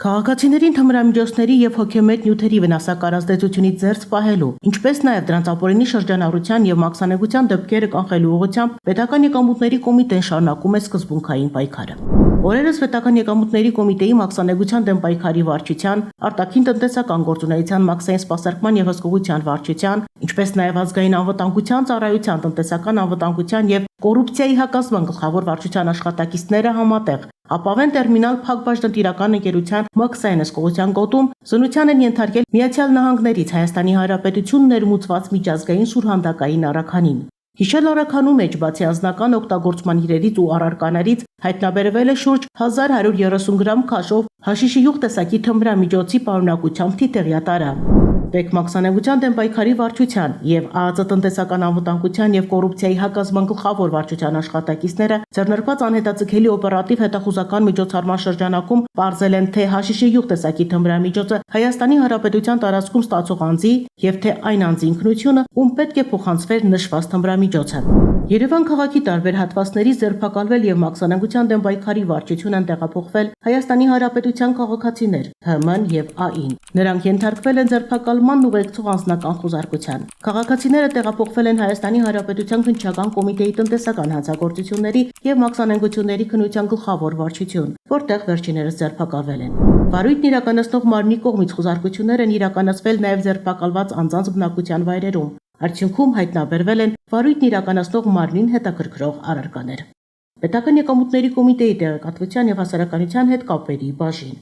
Քաղաքացիներին թմրամիջոցների եւ հոգեմետ նյութերի վնասակար ազդեցությունից զերծ պահելու, ինչպես նաեւ դրանց ապօրինի շրջանառության եւ մաքսանեգության դեպքերը կանխելու ուղղությամբ պետական եկամուտների կոմիտեն շարունակում է սկզբունքային պայքարը։ Օրերս պետական եկամուտների կոմիտեի մաքսանեգության դեմ պայքարի վարչության, արտաքին տնտեսական գործունեության մաքսային սպասարկման եւ հսկողության վարչության, ինչպես նաեւ ազգային անվտանգության ծառայության տնտեսական անվտանգության եւ կոռուպցիայի հակազդման գլխավոր վարչության աշխատակիցները համատեղ ապավեն տերմինալ Փակ բաժնետիրական ընկերության մաքսային հսկողության գոտում զննության են ենթարկել Միացյալ Նահանգներից Հայաստանի Հանրապետություն ներմուծված միջազգային սուրհանդակային առաքանին։ Հիշել առաքանու մեջ բացի անձնական օգտագործման իրերից ու առարկաներից հայտնաբերվել է շուրջ 1130 գրամ քաշով հաշիշի յուղ տեսակի թմրամիջոցի պարունակությամբ թիթեղյա տարա։ Պետ մաքսանեգության դեմ պայքարի վարչության եւ ԱԱԾ տնտեսական անվտանգության եւ կոռուպցիայի հակազդման գլխավոր վարչության աշխատակիցները ձեռնարկված անհետաձգելի օպերատիվ հետախուզական միջոցառման շրջանակում պարզել են թե հաշիշի յուղ տեսակի թմրամիջոցը Հայաստանի Հանրապետության տարածքում ստացող անձի եւ թե այն անձի ինքնությունը, ում պետք է փոխանցվեր նշված թմրամիջոցը։ Երևան քաղաքի տարբեր հատվածներից ձերբակալվել եւ մաքսանեգության դեմ պայքարի վարչություն են տեղափոխվել Հայաստանի Հանրապետության քաղաքացիներ ՀՄ եւ ԱԻ-ն։ Նրանք ենթարկվել են ձերբակալման ուղեկցող անձնական խոզարկության։ Քաղաքացիները տեղափոխվել են Հայաստանի Հանրապետության քննչական կոմիտեի տնտեսական հանցագործությունների եւ մաքսանեգությունների քննության գլխավոր վարչություն, որտեղ վերջիներս ձերբակալվել են։ Վարույթն իրականացնող մարմնի կողմից խոզարկություններ են իրականացվել նաեւ ձերբակալված անձանց բնակության վայրերում։ Արդյունքում հայտնաբերվել են վարույթն իրականացնող մարմնին հետաքրքրող առարկաներ։ Պետական եկամուտների կոմիտեի տեղեկատվության եւ հասարակայնության հետ կապերի բաժին։